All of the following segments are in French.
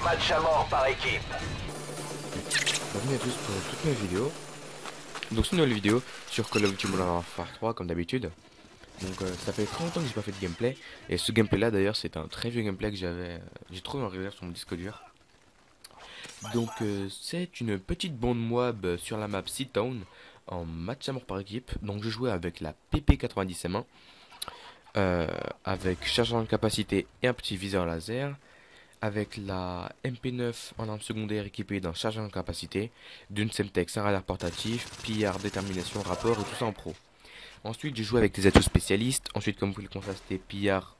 Match à mort par équipe. Bienvenue à tous pour une toute nouvelle vidéo. Donc c'est une nouvelle vidéo sur Call of Duty Modern Warfare 3 comme d'habitude. Donc ça fait très longtemps que j'ai pas fait de gameplay. Et ce gameplay là d'ailleurs c'est un très vieux gameplay que j'ai trouvé en réserve sur mon disque dur. Donc c'est une petite bande moab sur la map Sea Town en match à mort par équipe. Donc je jouais avec la PP90 M1 avec chargeur de capacité et un petit viseur laser, avec la MP9 en arme secondaire équipée d'un chargeur en capacité, d'une Semtex, un radar portatif, pillard, détermination, rapport et tout ça en pro. Ensuite j'ai joué avec des atouts spécialistes, ensuite comme vous le constatez, pillard,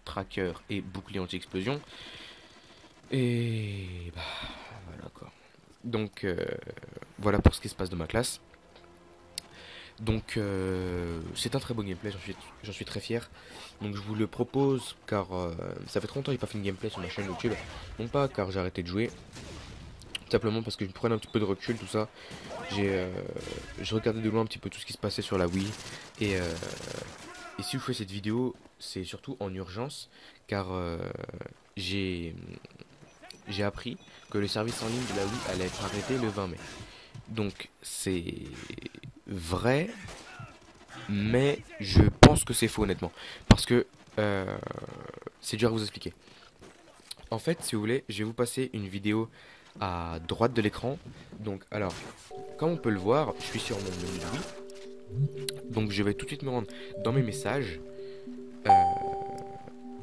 tracker et bouclier anti-explosion. Et bah voilà quoi. Donc voilà pour ce qui se passe de ma classe. Donc c'est un très beau gameplay, j'en suis très fier. Donc je vous le propose car ça fait trop longtemps que j'ai pas fait une gameplay sur ma chaîne YouTube. Non pas car j'ai arrêté de jouer, simplement parce que je prenais un petit peu de recul, tout ça. Je regardais de loin un petit peu tout ce qui se passait sur la Wii. Et si je fais cette vidéo, c'est surtout en urgence car j'ai appris que le service en ligne de la Wii allait être arrêté le 20 mai. Donc c'est vrai, mais je pense que c'est faux honnêtement. Parce que c'est dur à vous expliquer. En fait, si vous voulez, je vais vous passer une vidéo à droite de l'écran. Donc alors, comme on peut le voir, je suis sur mon menu Wii. Donc je vais tout de suite me rendre dans mes messages.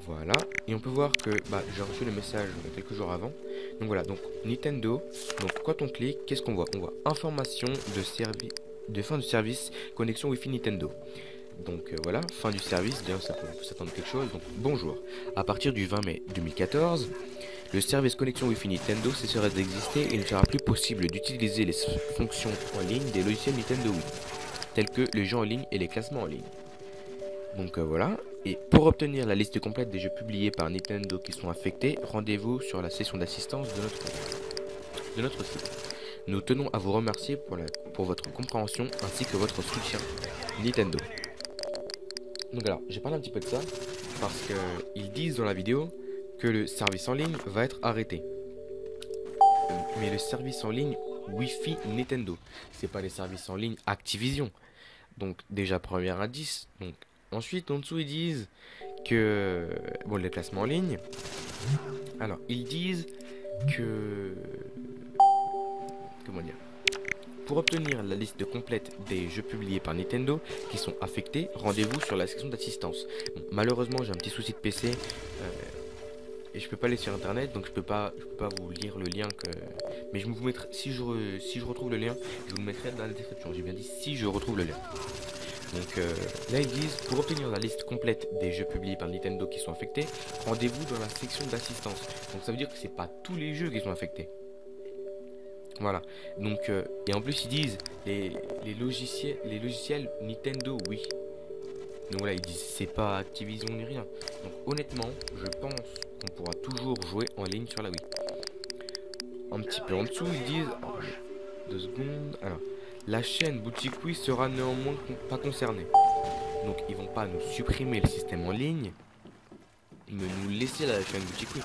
Voilà, et on peut voir que j'ai reçu le message quelques jours avant. Donc voilà, donc Nintendo. Donc quand on clique, qu'est-ce qu'on voit? On voit information de fin du service connexion Wi-Fi Nintendo. Donc voilà, fin du service, bien ça peut s'attendre à quelque chose. Donc bonjour, à partir du 20 mai 2014, le service connexion Wi-Fi Nintendo cessera d'exister et il ne sera plus possible d'utiliser les fonctions en ligne des logiciels Nintendo Wii, tels que les jeux en ligne et les classements en ligne. Donc voilà, et pour obtenir la liste complète des jeux publiés par Nintendo qui sont affectés, rendez-vous sur la session d'assistance de notre site. Nous tenons à vous remercier pour votre compréhension ainsi que votre soutien Nintendo. Donc alors, j'ai parlé un petit peu de ça parce qu'ils disent dans la vidéo que le service en ligne va être arrêté. Mais le service en ligne Wi-Fi Nintendo, c'est pas les services en ligne Activision. Donc déjà premier indice. Donc ensuite en dessous ils disent que bon, les classements en ligne. Alors ils disent que comment dire, pour obtenir la liste complète des jeux publiés par Nintendo qui sont affectés, rendez-vous sur la section d'assistance. Bon, malheureusement j'ai un petit souci de PC et je peux pas aller sur internet, donc je peux pas vous lire le lien que. Mais je vous mettrai, si je retrouve le lien, je vous le mettrai dans la description. J'ai bien dit si je retrouve le lien. Donc là ils disent pour obtenir la liste complète des jeux publiés par Nintendo qui sont affectés, rendez-vous dans la section d'assistance. Donc ça veut dire que c'est pas tous les jeux qui sont affectés. Voilà. Donc et en plus ils disent les logiciels Nintendo oui. Donc voilà, ils disent c'est pas Activision ni rien. Donc honnêtement, je pense qu'on pourra toujours jouer en ligne sur la Wii. Un petit peu en dessous, ils disent 2 secondes. Alors, la chaîne boutique Wii sera néanmoins pas concernée. Donc ils vont pas nous supprimer le système en ligne, mais nous laisser la chaîne boutique Wii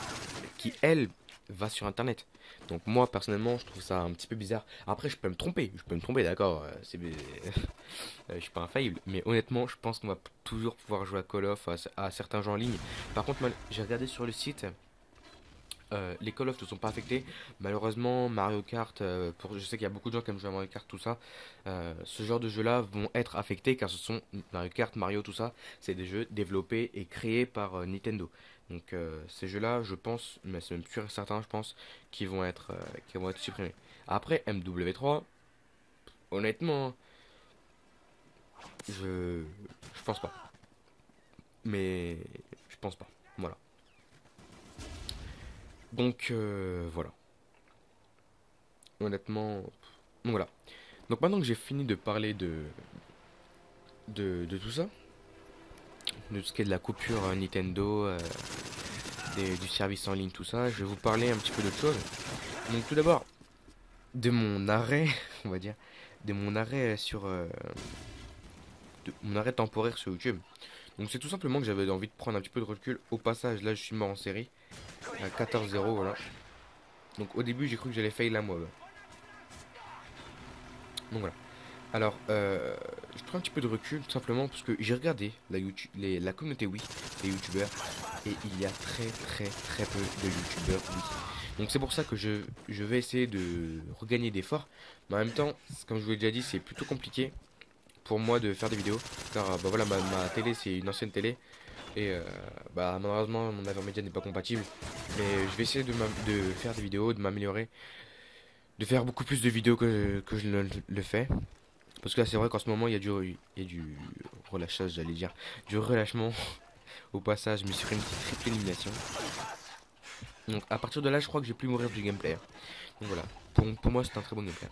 qui elle va sur internet. Donc moi personnellement je trouve ça un petit peu bizarre. Après je peux me tromper, d'accord, je suis pas infaillible, mais honnêtement je pense qu'on va toujours pouvoir jouer à Call of à certains jeux en ligne. Par contre j'ai regardé sur le site, les Call of ne sont pas affectés. Malheureusement Mario Kart, je sais qu'il y a beaucoup de gens qui aiment jouer à Mario Kart tout ça, ce genre de jeux là vont être affectés car ce sont Mario Kart, Mario tout ça, c'est des jeux développés et créés par Nintendo. Donc ces jeux là je pense, mais c'est même sûr et certain je pense, qui vont être supprimés. Après MW3, honnêtement je pense pas. Mais pense pas. Voilà. Donc voilà. Honnêtement, donc voilà. Donc maintenant que j'ai fini de parler de tout ça, de tout ce qui est de la coupure Nintendo, du service en ligne, tout ça, je vais vous parler un petit peu d'autre chose. Donc tout d'abord, de mon arrêt, on va dire, de mon arrêt sur, de mon arrêt temporaire sur YouTube. Donc c'est tout simplement que j'avais envie de prendre un petit peu de recul. Au passage, là je suis mort en série, à 14-0, voilà. Donc au début j'ai cru que j'allais fail la mob. Donc voilà. Alors, je prends un petit peu de recul tout simplement parce que j'ai regardé la communauté Wii, les youtubeurs, et il y a très peu de youtubeurs Wii. Donc c'est pour ça que je vais essayer de regagner des forts. Mais en même temps, comme je vous l'ai déjà dit, c'est plutôt compliqué pour moi de faire des vidéos. Car bah voilà, ma télé c'est une ancienne télé. Et bah malheureusement mon Avermedia n'est pas compatible. Mais je vais essayer de faire des vidéos, de m'améliorer. De faire beaucoup plus de vidéos que je le fais. Parce que là c'est vrai qu'en ce moment il y a du relâchage, j'allais dire. Du relâchement. Au passage, je me suis fait une petite triple élimination. Donc à partir de là je crois que j'ai plus mourir du gameplay. Donc voilà. Pour moi c'est un très bon gameplay.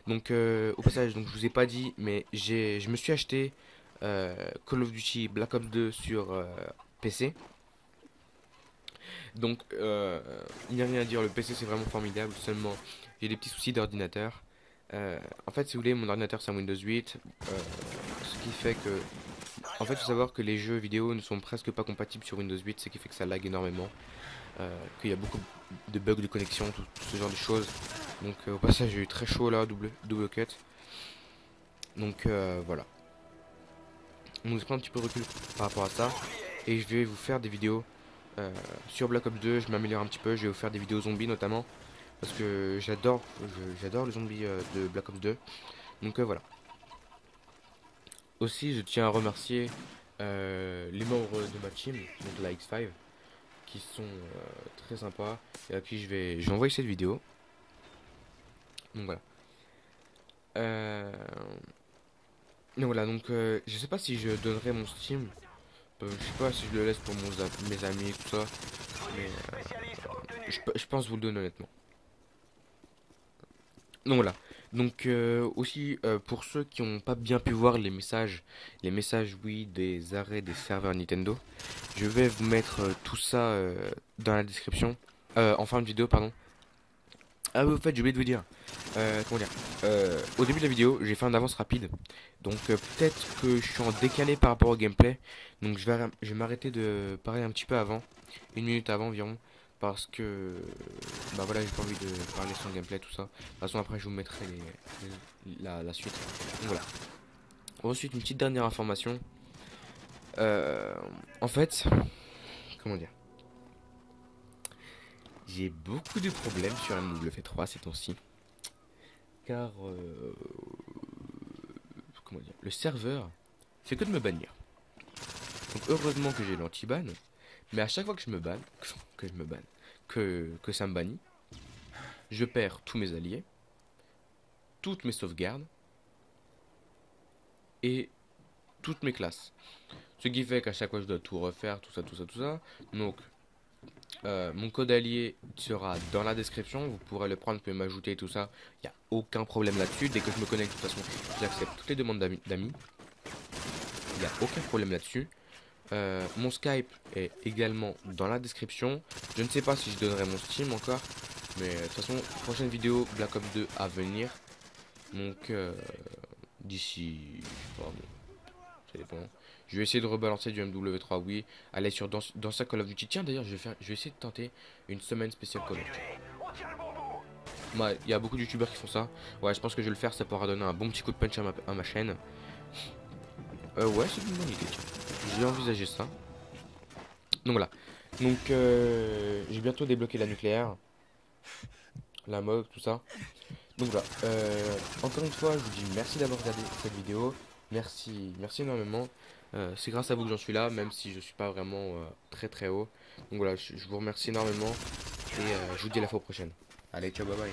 Donc au passage, donc je vous ai pas dit, mais je me suis acheté Call of Duty Black Ops 2 sur PC. Donc il n'y a rien à dire, le PC c'est vraiment formidable, seulement j'ai des petits soucis d'ordinateur. En fait si vous voulez, mon ordinateur c'est un Windows 8, ce qui fait que... En fait il faut savoir que les jeux vidéo ne sont presque pas compatibles sur Windows 8, ce qui fait que ça lag énormément. Qu'il y a beaucoup de bugs de connexion, tout ce genre de choses. Donc au passage j'ai eu très chaud là, double cut. Donc voilà. Donc je prends un petit peu de recul par rapport à ça. Et je vais vous faire des vidéos sur Black Ops 2, je m'améliore un petit peu, je vais vous faire des vidéos zombies notamment. Parce que j'adore les zombies de Black Ops 2. Donc voilà. Aussi je tiens à remercier les membres de ma team, donc la X5, qui sont très sympas et à qui je vais envoyer cette vidéo. Donc voilà. Donc voilà, donc je sais pas si je donnerai mon Steam. Je sais pas si je le laisse pour mes amis et tout ça. Mais je pense vous le donner honnêtement. Donc voilà. Donc aussi pour ceux qui n'ont pas bien pu voir les messages oui des arrêts des serveurs Nintendo, je vais vous mettre tout ça dans la description, en fin de vidéo pardon. Ah oui, au fait j'ai oublié de vous dire, comment dire, au début de la vidéo j'ai fait un avance rapide, donc peut-être que je suis en décalé par rapport au gameplay, donc je vais m'arrêter de parler un petit peu avant, 1 minute avant environ. Parce que bah voilà, j'ai pas envie de parler sur le gameplay tout ça. De toute façon après je vous mettrai la suite. Donc voilà. Ensuite une petite dernière information. En fait, comment dire, j'ai beaucoup de problèmes sur MW3 ces temps-ci. Car comment dire, le serveur fait que de me bannir. Donc heureusement que j'ai l'anti-ban. Mais à chaque fois que je me banne, que ça me bannit, je perds tous mes alliés, toutes mes sauvegardes et toutes mes classes. Ce qui fait qu'à chaque fois je dois tout refaire, tout ça. Donc mon code allié sera dans la description, vous pourrez le prendre, vous pouvez m'ajouter tout ça. Il n'y a aucun problème là-dessus. Dès que je me connecte, de toute façon, j'accepte toutes les demandes d'amis. Il n'y a aucun problème là-dessus. Mon Skype est également dans la description. Je ne sais pas si je donnerai mon Steam encore, mais de toute façon, prochaine vidéo Black Ops 2 à venir. Donc d'ici, pardon, ça dépend. Je vais essayer de rebalancer du MW3, oui. Aller sur dans sa Call of Duty. Tiens d'ailleurs, je vais essayer de tenter une semaine spéciale Call of Duty. Ouais, il y a beaucoup de youtubeurs qui font ça. Ouais, je pense que je vais le faire, ça pourra donner un bon petit coup de punch à ma chaîne. Ouais, c'est une bonne idée, tiens. J'ai envisagé ça. Donc voilà. Donc j'ai bientôt débloqué la nucléaire, la MOG, tout ça. Donc voilà. Encore une fois, je vous dis merci d'avoir regardé cette vidéo. Merci énormément. C'est grâce à vous que j'en suis là, même si je suis pas vraiment très haut. Donc voilà, je vous remercie énormément. Et je vous dis à la fois prochaine. Allez, ciao, bye bye.